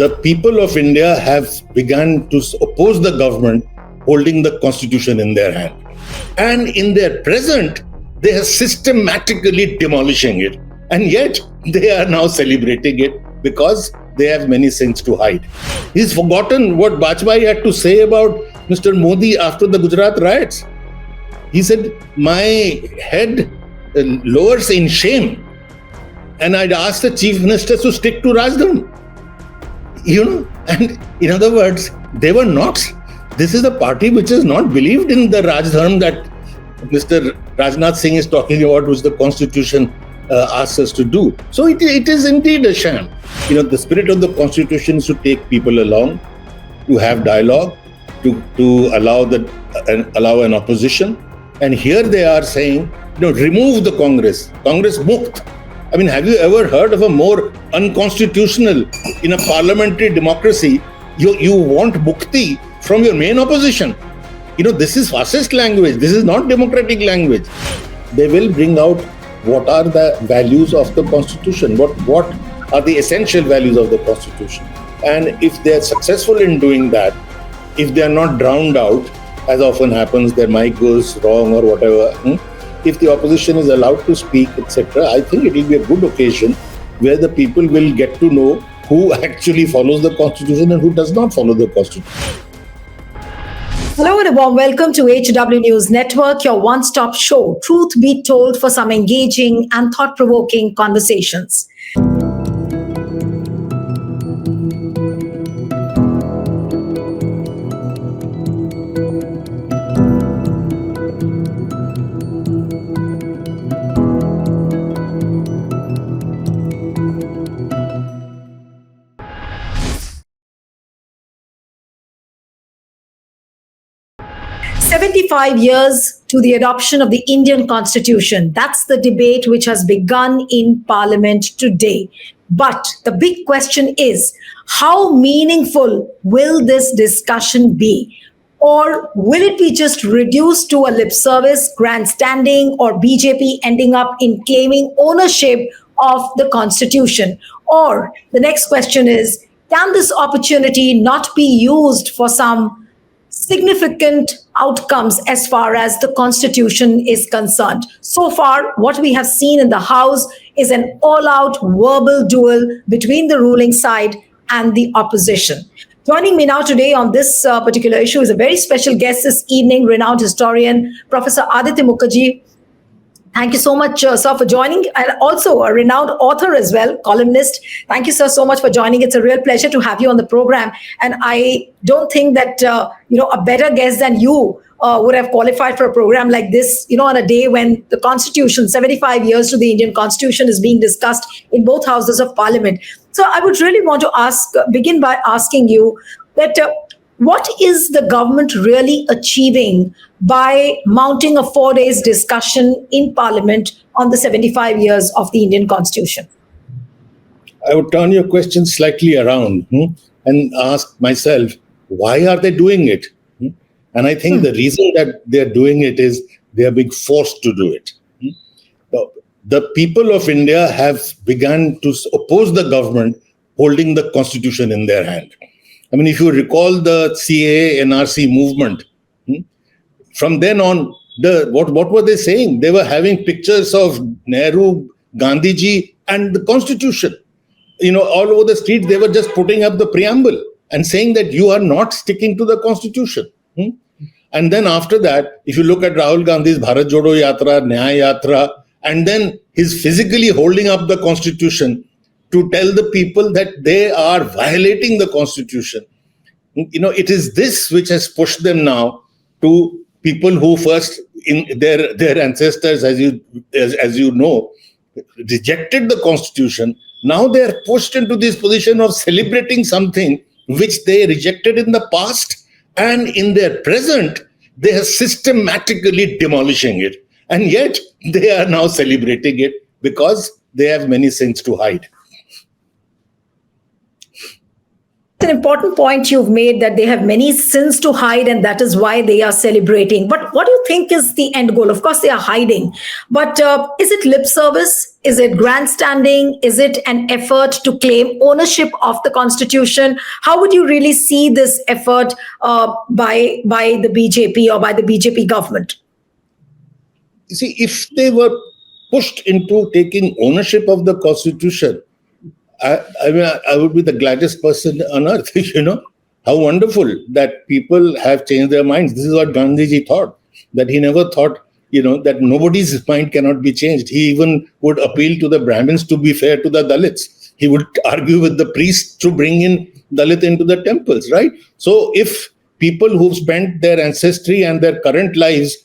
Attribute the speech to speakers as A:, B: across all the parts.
A: the people of India have begun to oppose the government holding the constitution in their hand. And in their present, they are systematically demolishing it. And yet, they are now celebrating it because they have many sins to hide. He's forgotten what Bajpayee had to say about Mr. Modi after the Gujarat riots. He said, my head lowers in shame. And I'd ask the chief minister to stick to Raj Dharam. And in other words, they were not. This is a party which has not believed in the Raj Dharam that Mr. Rajnath Singh is talking about, which the constitution asks us to do. So it is indeed a sham. The spirit of the constitution is to take people along, to have dialogue, to allow an opposition. And here they are saying, remove the Congress Mukt. I mean, have you ever heard of a more unconstitutional, in a parliamentary democracy, you want mukti from your main opposition? This is fascist language. This is not democratic language. They will bring out what are the values of the constitution, what are the essential values of the constitution. And if they are successful in doing that, if they are not drowned out, as often happens, their mic goes wrong or whatever, if the opposition is allowed to speak, etc., I think it will be a good occasion where the people will get to know who actually follows the constitution and who does not follow the constitution.
B: Hello and a warm welcome to HW News Network, your one-stop show, truth be told, for some engaging and thought-provoking conversations. "75 years to the adoption of the Indian Constitution." That's the debate which has begun in Parliament today. But the big question is, how meaningful will this discussion be? Or will it be just reduced to a lip service, grandstanding, or BJP ending up in claiming ownership of the Constitution? Or the next question is, can this opportunity not be used for some significant outcomes as far as the Constitution is concerned? So far, what we have seen in the House is an all-out verbal duel between the ruling side and the opposition. Joining me now today on this particular issue is a very special guest this evening, renowned historian, Professor Aditya Mukherjee. Thank you so much, sir, for joining, and also a renowned author as well, columnist. Thank you, sir, so much for joining. It's a real pleasure to have you on the program. And I don't think that, a better guest than you would have qualified for a program like this, on a day when the Constitution, 75 years to the Indian Constitution, is being discussed in both houses of Parliament. So I would really want to begin by asking you that what is the government really achieving by mounting a 4 days discussion in Parliament on the 75 years of the Indian Constitution?
A: I would turn your question slightly around and ask myself, why are they doing it? And I think the reason that they're doing it is they are being forced to do it. The people of India have begun to oppose the government holding the constitution in their hand. I mean, if you recall the CAA NRC movement, from then on, what were they saying? They were having pictures of Nehru, Gandhiji, and the constitution. All over the streets, they were just putting up the preamble and saying that you are not sticking to the constitution. And then after that, if you look at Rahul Gandhi's Bharat Jodo Yatra, Nyaya Yatra, and then he's physically holding up the constitution to tell the people that they are violating the constitution. It is this which has pushed them now to people who first, in their ancestors, as you know, rejected the constitution. Now they are pushed into this position of celebrating something which they rejected in the past, and in their present, they are systematically demolishing it. And yet, they are now celebrating it because they have many sins to hide.
B: It's an important point you've made, that they have many sins to hide and that is why they are celebrating. But what do you think is the end goal? Of course, they are hiding. But is it lip service? Is it grandstanding? Is it an effort to claim ownership of the Constitution? How would you really see this effort by the BJP or by the BJP government?
A: You see, if they were pushed into taking ownership of the Constitution, I would be the gladdest person on earth. How wonderful that people have changed their minds. This is what Gandhiji thought, that he never thought, that nobody's mind cannot be changed. He even would appeal to the Brahmins to be fair to the Dalits. He would argue with the priests to bring in Dalit into the temples, right? So if people who've spent their ancestry and their current lives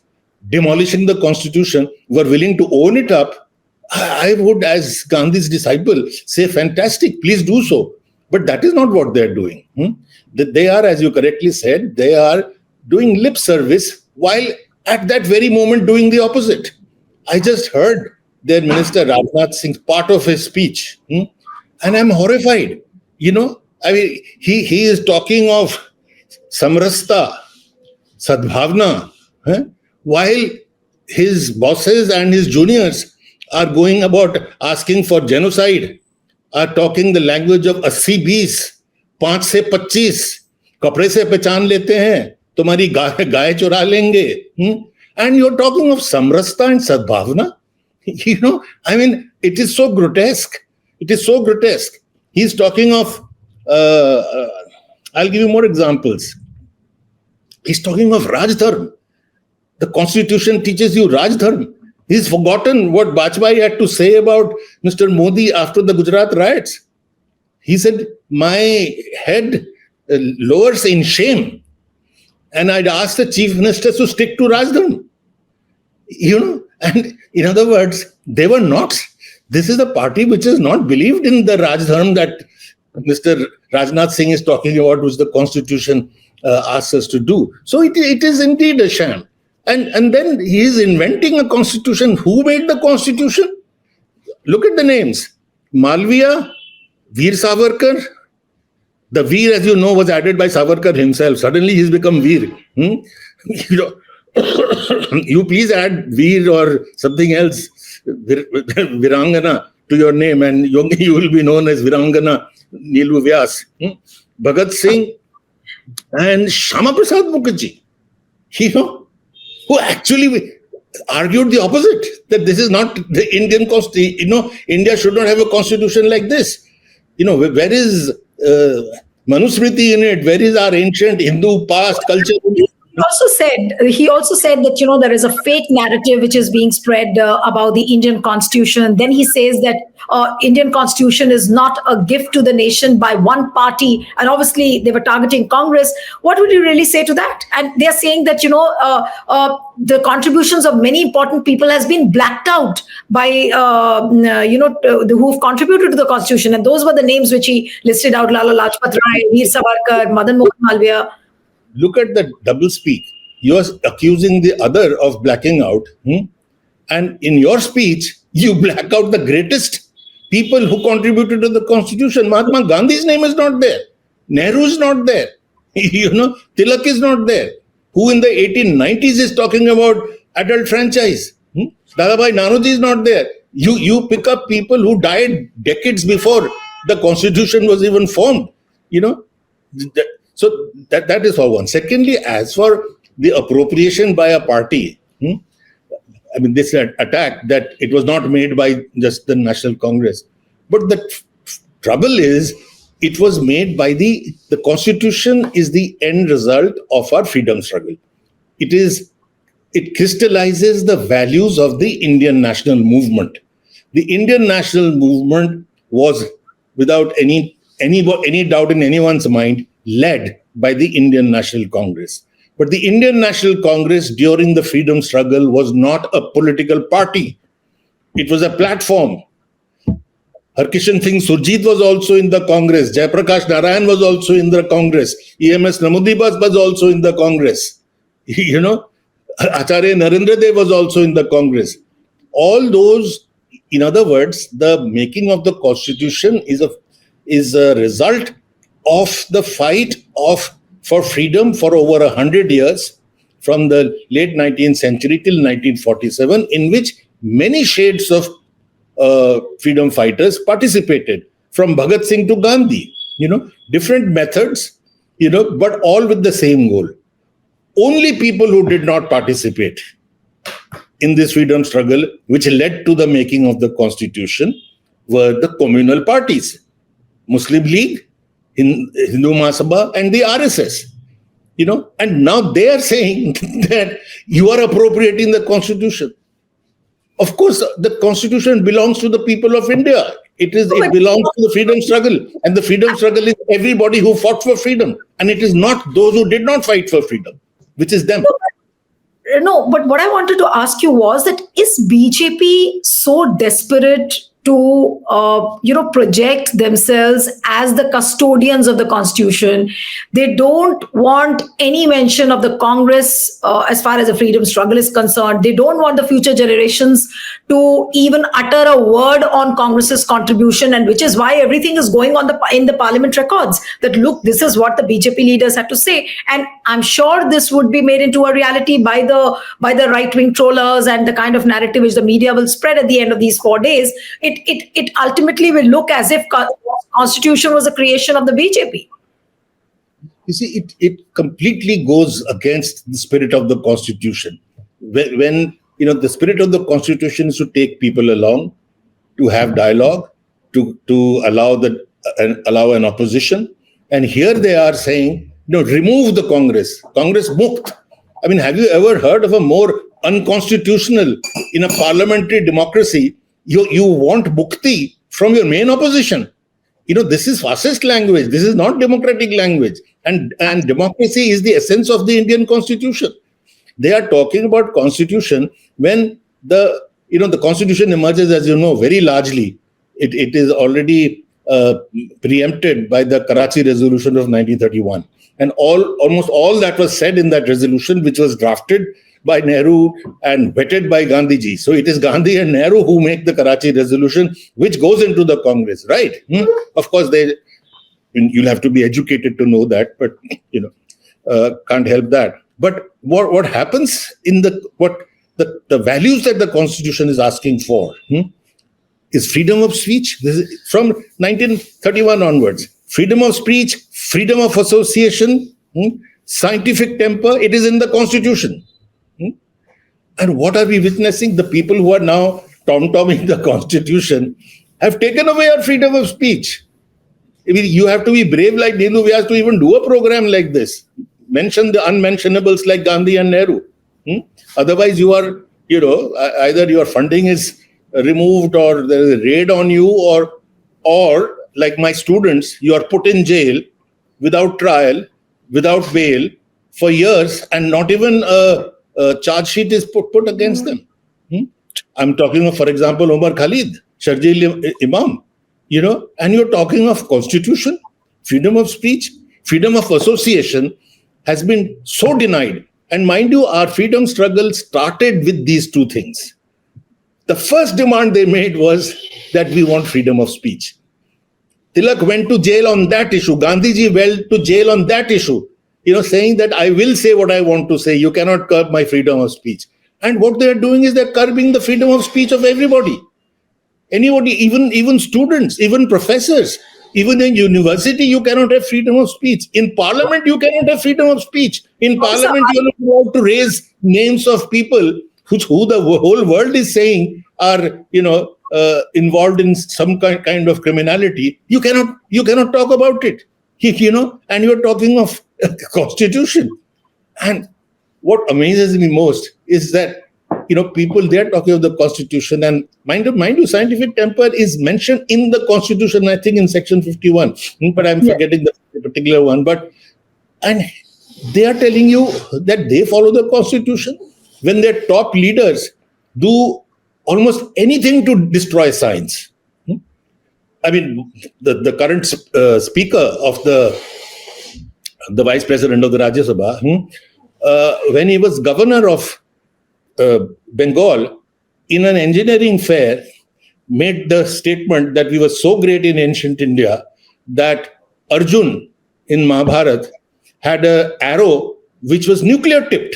A: demolishing the Constitution were willing to own it up, I would, as Gandhi's disciple, say, fantastic, please do so. But that is not what they're doing. They are, as you correctly said, they are doing lip service while at that very moment doing the opposite. I just heard their minister, Rajnath Singh's part of his speech, and I'm horrified. He is talking of samrasta, sadbhavna, while his bosses and his juniors are going about asking for genocide, are talking the language of 80-20, 5 से 25, कपड़े से पहचान लेते हैं, तुम्हारी गाय चुरा लेंगे. And you're talking of samrasta and sadbhavna. It is so grotesque. It is so grotesque. He's talking of, I'll give you more examples. He's talking of Raj Dharam. The Constitution teaches you Raj Dharam. He's forgotten what Bajpayee had to say about Mr. Modi after the Gujarat riots. He said, my head lowers in shame. And I'd ask the chief minister to stick to Raj Dharam. And in other words, they were not. This is a party which has not believed in the Raj Dharam that Mr. Rajnath Singh is talking about, which the Constitution asks us to do. So it is indeed a sham. And then he is inventing a constitution. Who made the constitution? Look at the names. Malviya, Veer Savarkar. The Veer, as you know, was added by Savarkar himself. Suddenly he's become Veer. You please add Veer or something else, Virangana, to your name, and you will be known as Virangana Neelu Vyas. Bhagat Singh and Shama Prasad Mukherjee. Who actually argued the opposite, that this is not the Indian constitution. India should not have a constitution like this. Where is Manusmriti in it? Where is our ancient Hindu past culture?
B: He also said that, there is a fake narrative which is being spread about the Indian constitution. Then he says that Indian constitution is not a gift to the nation by one party. And obviously they were targeting Congress. What would you really say to that? And they're saying that, the contributions of many important people has been blacked out by, who've contributed to the constitution. And those were the names which he listed out: Lala Lajpat Rai, Veer Savarkar, Madan Mohan Malviya.
A: Look at the double speak. You're accusing the other of blacking out. And in your speech, you black out the greatest people who contributed to the constitution. Mahatma Gandhi's name is not there. Nehru is not there. Tilak is not there. Who in the 1890s is talking about adult franchise? Dadabhai Naroji is not there. You pick up people who died decades before the constitution was even formed. So that is for one. Secondly, as for the appropriation by a party, this attack that it was not made by just the National Congress. But the trouble is, it was made by the Constitution is the end result of our freedom struggle. It crystallizes the values of the Indian national movement. The Indian national movement was, without any doubt in anyone's mind, led by the Indian National Congress. But the Indian National Congress during the freedom struggle was not a political party. It was a platform. Harkishan Singh Surjit was also in the Congress. Jayaprakash Narayan was also in the Congress. EMS Namudibas was also in the Congress. Acharya Narendra Dev was also in the Congress. All those, in other words, the making of the Constitution is a result of the fight for freedom for over 100 years, from the late 19th century till 1947, in which many shades of freedom fighters participated, from Bhagat Singh to Gandhi, different methods, but all with the same goal. Only people who did not participate in this freedom struggle, which led to the making of the constitution, were the communal parties, Muslim League, Hindu Mahasabha, and the RSS. And now they are saying that you are appropriating the constitution. Of course, the constitution belongs to the people of India. It belongs to the freedom struggle. And the freedom struggle is everybody who fought for freedom. And it is not those who did not fight for freedom, which is them.
B: No, but what I wanted to ask you was that is BJP so desperate to, project themselves as the custodians of the constitution? They don't want any mention of the Congress as far as the freedom struggle is concerned. They don't want the future generations to even utter a word on Congress's contribution, and which is why everything is going on in the Parliament records. That look, this is what the BJP leaders had to say, and I'm sure this would be made into a reality by the right-wing trollers and the kind of narrative which the media will spread at the end of these 4 days. It ultimately will look as if constitution was a creation of the BJP.
A: You see, it completely goes against the spirit of the constitution. When the spirit of the constitution is to take people along, to have dialogue, to allow an opposition, and here they are saying, remove the Congress mukt. I mean, have you ever heard of a more unconstitutional, in a parliamentary democracy? You want mukti from your main opposition. This is fascist language. This is not democratic language. And democracy is the essence of the Indian constitution. They are talking about constitution when the constitution emerges, as you know, very largely. It is already preempted by the Karachi Resolution of 1931. And almost all that was said in that resolution, which was drafted by Nehru and vetted by Gandhiji. So it is Gandhi and Nehru who make the Karachi Resolution, which goes into the Congress, right? Of course, you'll have to be educated to know that, but can't help that. But what happens in the values that the Constitution is asking for is freedom of speech. This is from 1931 onwards. Freedom of speech, freedom of association, scientific temper. It is in the Constitution. And what are we witnessing? The people who are now tom-tomming the Constitution have taken away our freedom of speech. I mean, you have to be brave like Neelu Vyas to even do a program like this. Mention the unmentionables like Gandhi and Nehru. Otherwise, you are, either your funding is removed or there is a raid on you, or like my students, you are put in jail without trial, without bail for years, and not even a charge sheet is put against them. I'm talking of, for example, Omar Khalid, Sharjeel Imam, and you're talking of constitution, freedom of speech, freedom of association has been so denied. And mind you, our freedom struggle started with these two things. The first demand they made was that we want freedom of speech. Tilak went to jail on that issue. Gandhiji went to jail on that issue, saying that I will say what I want to say. You cannot curb my freedom of speech. And what they are doing is they're curbing the freedom of speech of everybody. Anybody, even students, even professors, even in university, you cannot have freedom of speech. In parliament, you cannot have freedom of speech. In parliament, you're not allowed to raise names of people who the whole world is saying are, involved in some kind of criminality. You cannot talk about it, and you're talking of constitution. And what amazes me most is that, people, they're talking of the constitution, and mind you, scientific temper is mentioned in the constitution, I think in section 51, but I'm forgetting the particular one. And they are telling you that they follow the constitution when their top leaders do almost anything to destroy science. I mean, the current speaker of the vice president of the Rajya Sabha, when he was governor of Bengal, in an engineering fair, made the statement that we were so great in ancient India that Arjun in Mahabharata had an arrow which was nuclear tipped.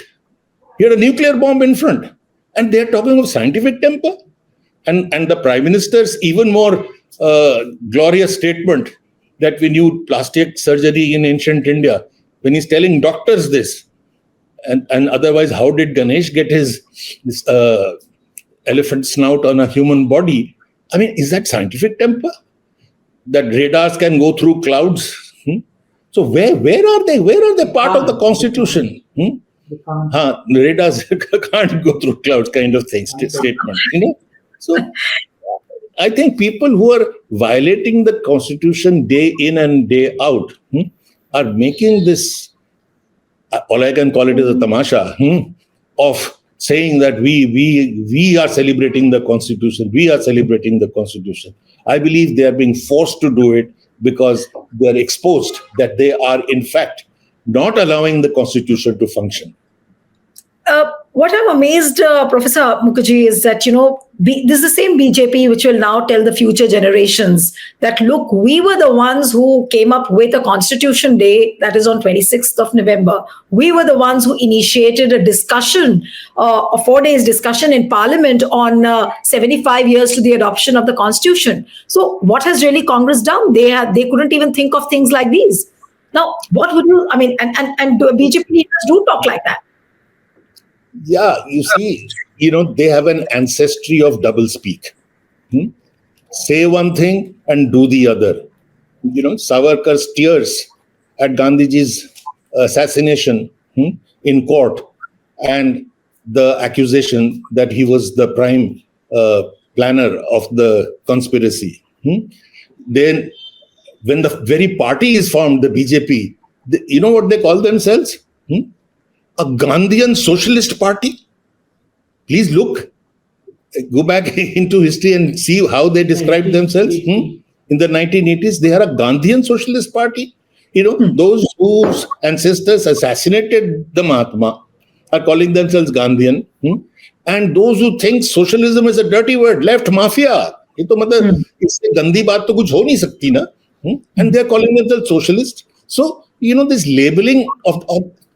A: He had a nuclear bomb in front. And they're talking of scientific temper. And the Prime Minister's even more glorious statement that we knew plastic surgery in ancient India, when he's telling doctors this. And otherwise, how did Ganesh get his elephant snout on a human body? I mean, is that scientific temper? That radars can go through clouds? So where are they? Where are they part of the Constitution? Radars can't go through clouds, kind of thing, statement. So I think people who are violating the Constitution day in and day out are making this, all I can call it is a tamasha, of saying that we are celebrating the Constitution. We are celebrating the Constitution. I believe they are being forced to do it because they are exposed that they are, in fact, not allowing the Constitution to function.
B: What I'm amazed, Professor Mukherjee, is that, this is the same BJP which will now tell the future generations that, look, we were the ones who came up with a Constitution Day, that is on 26th of November. We were the ones who initiated a discussion, a 4 days discussion in Parliament on 75 years to the adoption of the Constitution. So what has really Congress done? They couldn't even think of things like these. Now, what would you, and BJP leaders do talk like that.
A: Yeah, you see, they have an ancestry of doublespeak. Say one thing and do the other. Savarkar's tears at Gandhiji's assassination in court and the accusation that he was the prime planner of the conspiracy. Then when the very party is formed, the BJP, you know what they call themselves? A Gandhian socialist party. Please go back into history and see how they described themselves. In the 1980s, they are a Gandhian socialist party. Those whose ancestors assassinated the Mahatma are calling themselves Gandhian. And those who think socialism is a dirty word, left mafia. ये तो मतलब इससे गंदी बात तो कुछ हो नहीं सकती ना. And they are calling themselves socialist. So, this labeling of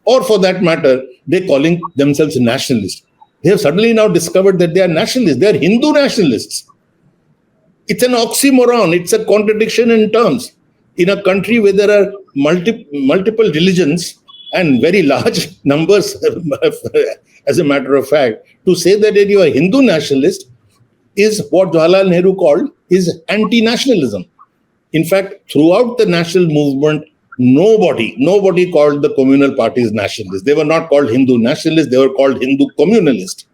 A: or for that matter, they're calling themselves nationalists. They have suddenly now discovered that they are nationalists. They are Hindu nationalists. It's an oxymoron. It's a contradiction in terms. In a country where there are multiple religions and very large numbers, as a matter of fact, to say that you are a Hindu nationalist is what Jawaharlal Nehru called is anti-nationalism. In fact, throughout the national movement, nobody called the communal parties nationalists. They were not called Hindu nationalists. They were called Hindu communalists.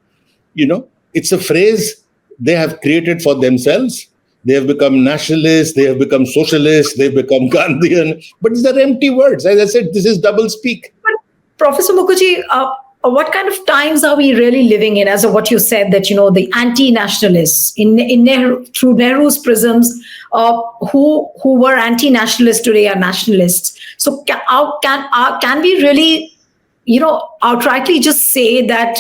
A: It's a phrase they have created for themselves. They have become nationalists. They have become socialists. They've become Gandhian. But these are empty words. As I said, this is double speak.
B: But Professor Mukherjee, what kind of times are we really living in? As of what you said, that the anti-nationalists in Nehru, through Nehru's prisms, who were anti-nationalists today are nationalists. So can we really, outrightly just say that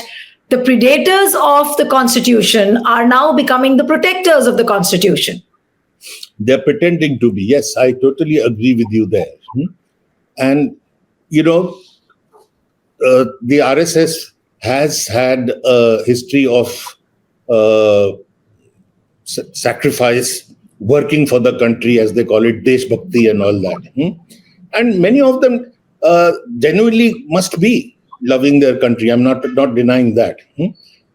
B: the predators of the Constitution are now becoming the protectors of the Constitution?
A: They're pretending to be. Yes, I totally agree with you there. And the RSS has had a history of sacrifice, working for the country, as they call it, Desh Bhakti and all that. And many of them genuinely must be loving their country. I'm not denying that.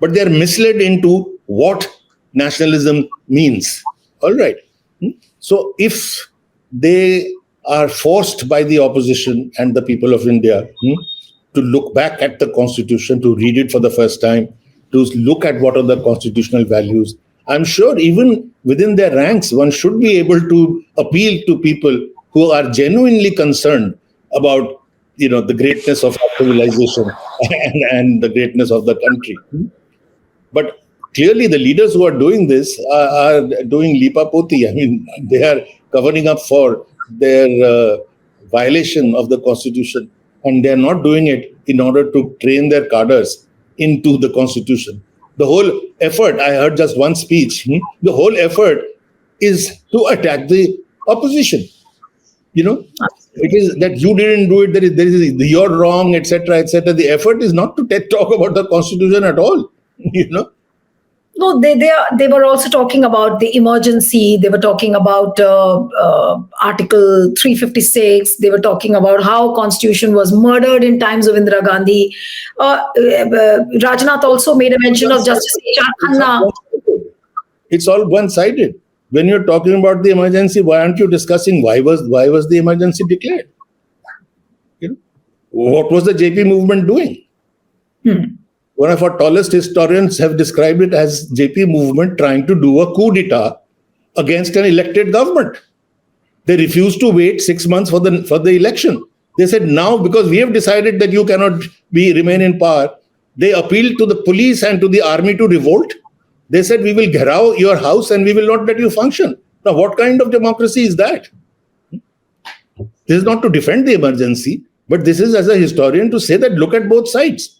A: But they're misled into what nationalism means. All right. So if they are forced by the opposition and the people of India to look back at the Constitution, to read it for the first time, to look at what are the constitutional values, I'm sure even within their ranks, one should be able to appeal to people who are genuinely concerned about, the greatness of our civilization and the greatness of the country. But clearly, the leaders who are doing this are doing lipapoti. I mean, they are covering up for their violation of the Constitution, and they are not doing it in order to train their cadres into the Constitution. The whole effort, I heard just one speech, the whole effort is to attack the opposition. it is that you didn't do it, you're wrong, etc., etc. The effort is not to talk about the constitution at all,
B: No, they were also talking about the emergency. They were talking about Article 356. They were talking about how Constitution was murdered in times of Indira Gandhi. Rajnath also made a mention of Justice H.R. Khanna.
A: It's all one-sided. When you're talking about the emergency, why aren't you discussing why was the emergency declared? What was the JP movement doing? One of our tallest historians have described it as JP movement trying to do a coup d'etat against an elected government. They refused to wait 6 months for the election. They said, now, because we have decided that you cannot remain in power, they appealed to the police and to the army to revolt. They said, we will gherao your house and we will not let you function. Now, what kind of democracy is that? This is not to defend the emergency, but this is, as a historian, to say that look at both sides.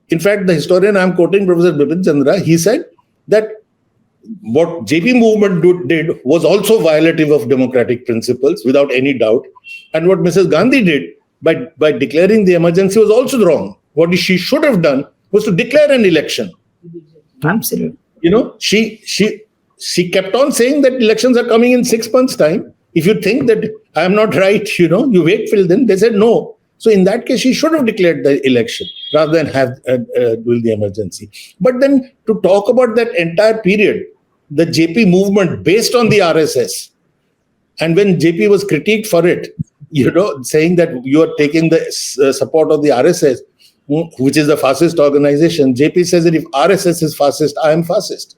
A: In fact, the historian I'm quoting, Professor Bipin Chandra, he said that what JP movement did was also violative of democratic principles, without any doubt. And what Mrs. Gandhi did by declaring the emergency was also wrong. What she should have done was to declare an election.
B: Absolutely.
A: She kept on saying that elections are coming in 6 months' time. If you think that I am not right, you wait till then. They said no. So in that case, she should have declared the election rather than have do the emergency. But then to talk about that entire period, the JP movement based on the RSS, and when JP was critiqued for it, saying that you are taking the support of the RSS, which is the fascist organization, JP says that if RSS is fascist, I am fascist.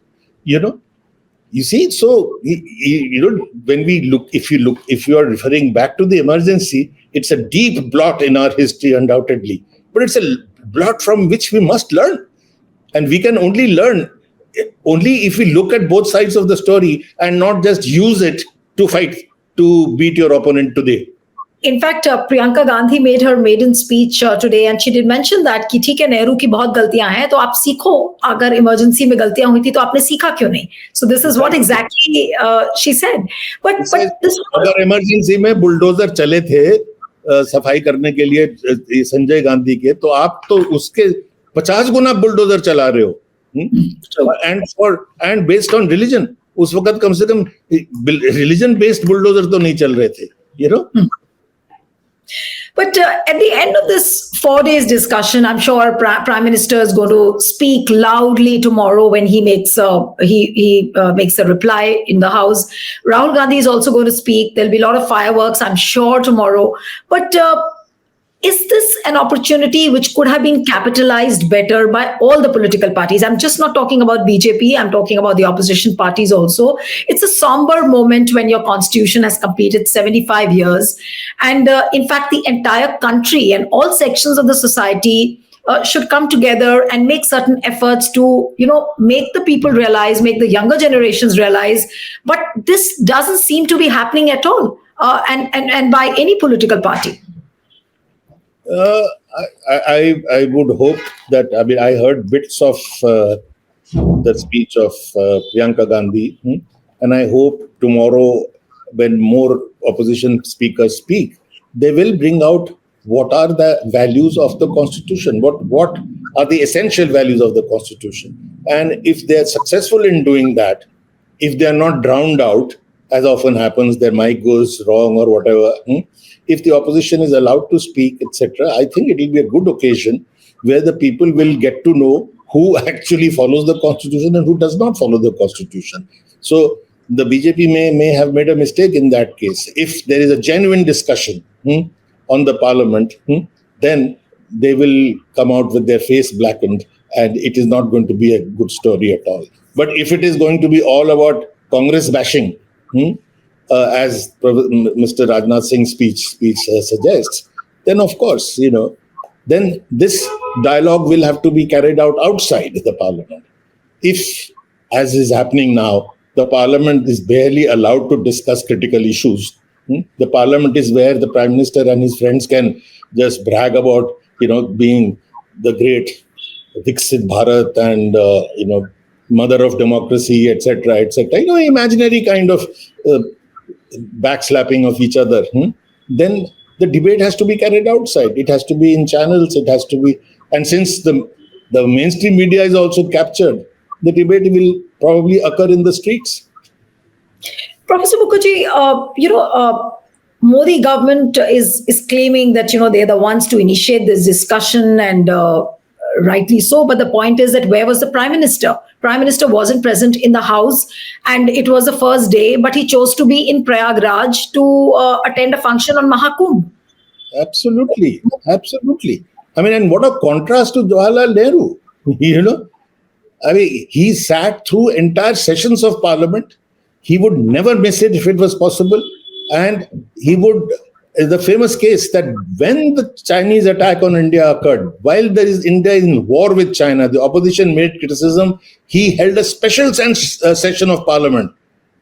A: You see, so when we look, if you are referring back to the emergency, it's a deep blot in our history, undoubtedly. But it's a blot from which we must learn. And we can only learn only if we look at both sides of the story and not just use it to fight, to beat your opponent today.
B: In fact, Priyanka Gandhi made her maiden speech today, and she did mention that कि ठीक है नेहरू की बहुत गलतियां हैं तो आप सीखो अगर इमरजेंसी में गलतियां हुई थी तो आपने सीखा क्यों नहीं? So this is what exactly she said. But this
A: अगर इमरजेंसी में बुलडोजर चले थे सफाई करने के लिए संजय गांधी के, तो आप तो उसके 50 गुना बुलडोजर चला रहे हो. And based on religion, उस वक्त कम से कम religion based बुलडोजर तो नहीं चल रहे थे,
B: But at the end of this 4 days discussion, I'm sure Prime Minister is going to speak loudly tomorrow when he makes a reply in the House. Rahul Gandhi is also going to speak. There'll be a lot of fireworks, I'm sure, tomorrow. But is this an opportunity which could have been capitalized better by all the political parties? I'm just not talking about BJP. I'm talking about the opposition parties also. It's a somber moment when your constitution has completed 75 years. And in fact, the entire country and all sections of the society should come together and make certain efforts to, make the people realize, make the younger generations realize. But this doesn't seem to be happening at all, and by any political party.
A: I would hope that, I heard bits of the speech of Priyanka Gandhi, and I hope tomorrow when more opposition speakers speak, they will bring out what are the values of the Constitution, what are the essential values of the Constitution. And if they are successful in doing that, if they are not drowned out, as often happens, their mic goes wrong or whatever, if the opposition is allowed to speak, etc., I think it will be a good occasion where the people will get to know who actually follows the Constitution and who does not follow the Constitution. So the BJP may have made a mistake in that case. If there is a genuine discussion on the parliament, then they will come out with their face blackened, and it is not going to be a good story at all. But if it is going to be all about Congress bashing, as Mr. Rajnath Singh's speech suggests, then of course, then this dialogue will have to be carried out outside the parliament. If, as is happening now, the parliament is barely allowed to discuss critical issues, the parliament is where the Prime Minister and his friends can just brag about, being the great Viksit Bharat and, mother of democracy, etc., etc., imaginary kind of backslapping of each other, then the debate has to be carried outside. It has to be in channels. It has to be, and since the mainstream media is also captured, the debate will probably occur in the streets.
B: Professor Mukherjee, Modi government is claiming that they're the ones to initiate this discussion, and rightly so. But the point is that where was the Prime Minister? Prime Minister wasn't present in the House, and it was the first day, but he chose to be in Prayagraj to attend a function on Mahakumbh.
A: Absolutely. I mean, and what a contrast to Jawaharlal Nehru. I mean, he sat through entire sessions of Parliament. He would never miss it if it was possible. And he would, the famous case that when the Chinese attack on India occurred, while India is in war with China, the opposition made criticism. He held a special session of Parliament,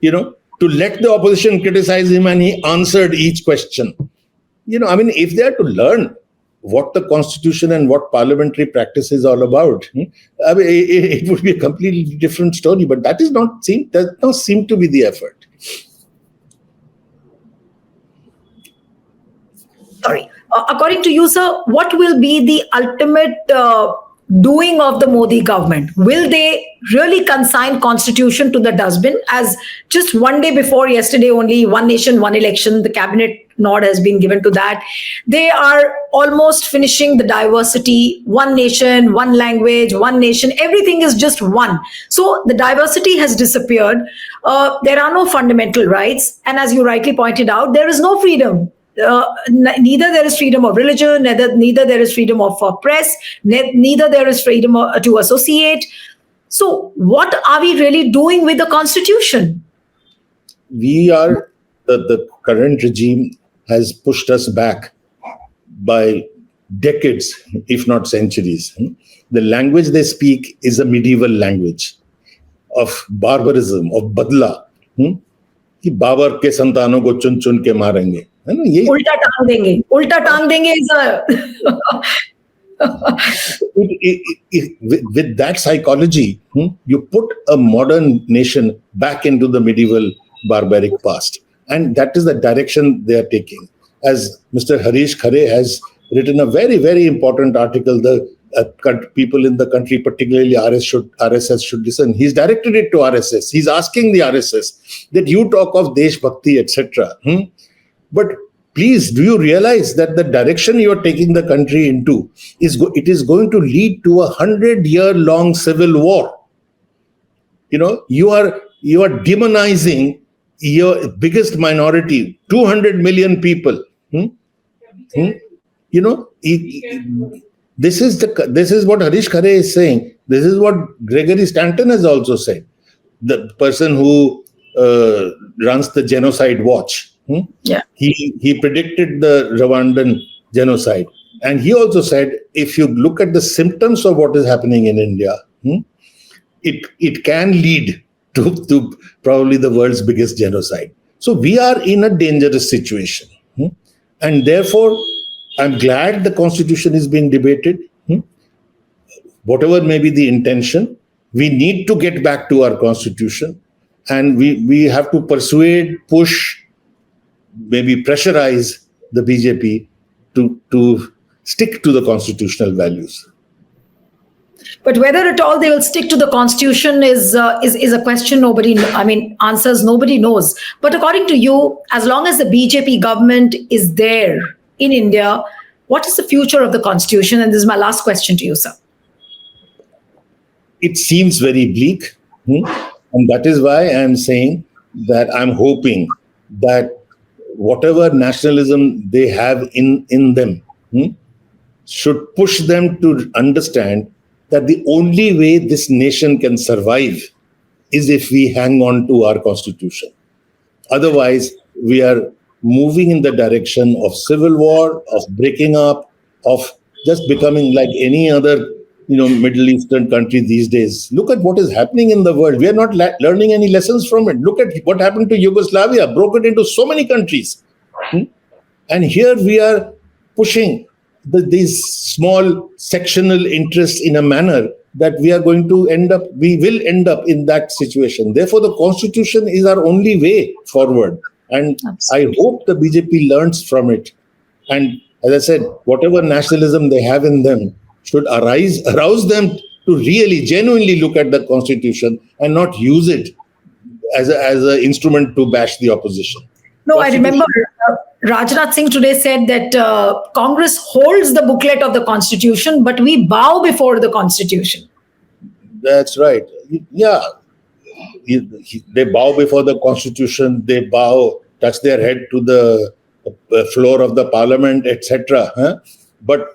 A: to let the opposition criticize him, and he answered each question. I mean, if they are to learn what the Constitution and what parliamentary practice is all about, I mean, it would be a completely different story. But that does not seem to be the effort.
B: Sorry. According to you, sir, what will be the ultimate doing of the Modi government? Will they really consign constitution to the dustbin? As just one day before yesterday, only one nation, one election, the cabinet nod has been given to that. They are almost finishing the diversity, one nation, one language, one nation, everything is just one. So the diversity has disappeared. There are no fundamental rights. And as you rightly pointed out, there is no freedom. Neither there is freedom of religion, neither there is freedom of press, neither there is freedom to associate. So what are we really doing with the constitution?
A: We are, the current regime has pushed us back by decades, if not centuries. The language they speak is a medieval language of barbarism, of badla. कि बाबर के संतानों को चुन चुन के मारेंगे, है ना? ये
B: उल्टा टांग देंगे is
A: with that psychology, you put a modern nation back into the medieval barbaric past, and that is the direction they are taking. As Mr. Harish Khare has written a very, very important article, the people in the country, particularly RSS should listen. He's directed it to RSS. He's asking the RSS that you talk of Desh Bhakti, etc. But please, do you realize that the direction you are taking the country into is going to lead to a 100-year-long civil war? You are demonizing your biggest minority, 200 million people. This is what Harish Khare is saying. This is what Gregory Stanton has also said. The person who runs the Genocide Watch. He predicted the Rwandan genocide. And he also said, if you look at the symptoms of what is happening in India, it can lead to probably the world's biggest genocide. So we are in a dangerous situation. And therefore, I'm glad the Constitution is being debated. Whatever may be the intention, we need to get back to our Constitution, and we have to persuade, push, maybe pressurize the BJP to stick to the constitutional values.
B: But whether at all they will stick to the Constitution is a question answers nobody knows. But according to you, as long as the BJP government is there in India, what is the future of the Constitution? And this is my last question to you, sir.
A: It seems very bleak. And that is why I'm saying that I'm hoping that whatever nationalism they have in them should push them to understand that the only way this nation can survive is if we hang on to our Constitution. Otherwise, we are moving in the direction of civil war, of breaking up, of just becoming like any other, Middle Eastern country these days. Look at what is happening in the world. We are not learning any lessons from it. Look at what happened to Yugoslavia, broken into so many countries. And here we are pushing these small sectional interests in a manner that we will end up in that situation. Therefore, the Constitution is our only way forward. And I hope the BJP learns from it And as I said, whatever nationalism they have in them should arouse them to really, genuinely look at the constitution and not use it as an instrument to bash the opposition.
B: No, I remember Rajnath Singh today said that Congress holds the booklet of the constitution, but we bow before the constitution.
A: That's right. Yeah. They bow before the constitution, they touch their head to the floor of the parliament, etc. Huh? But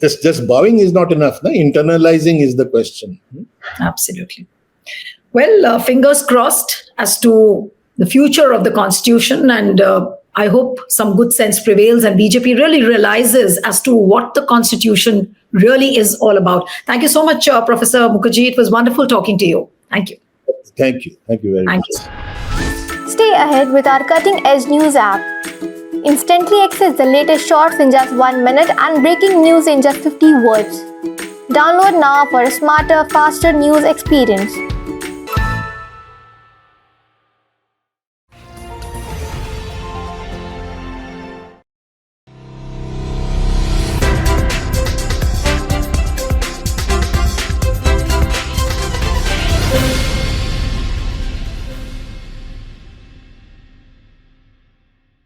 A: just bowing is not enough. No? Internalizing is the question.
B: Absolutely. Well, fingers crossed as to the future of the constitution, and I hope some good sense prevails and BJP really realizes as to what the constitution really is all about. Thank you so much, Professor Mukherjee. It was wonderful talking to you. Thank you.
A: Thank you. Thank you very much.
C: Stay ahead with our cutting-edge news app. Instantly access the latest shorts in just 1 minute and breaking news in just 50 words. Download now for a smarter, faster news experience.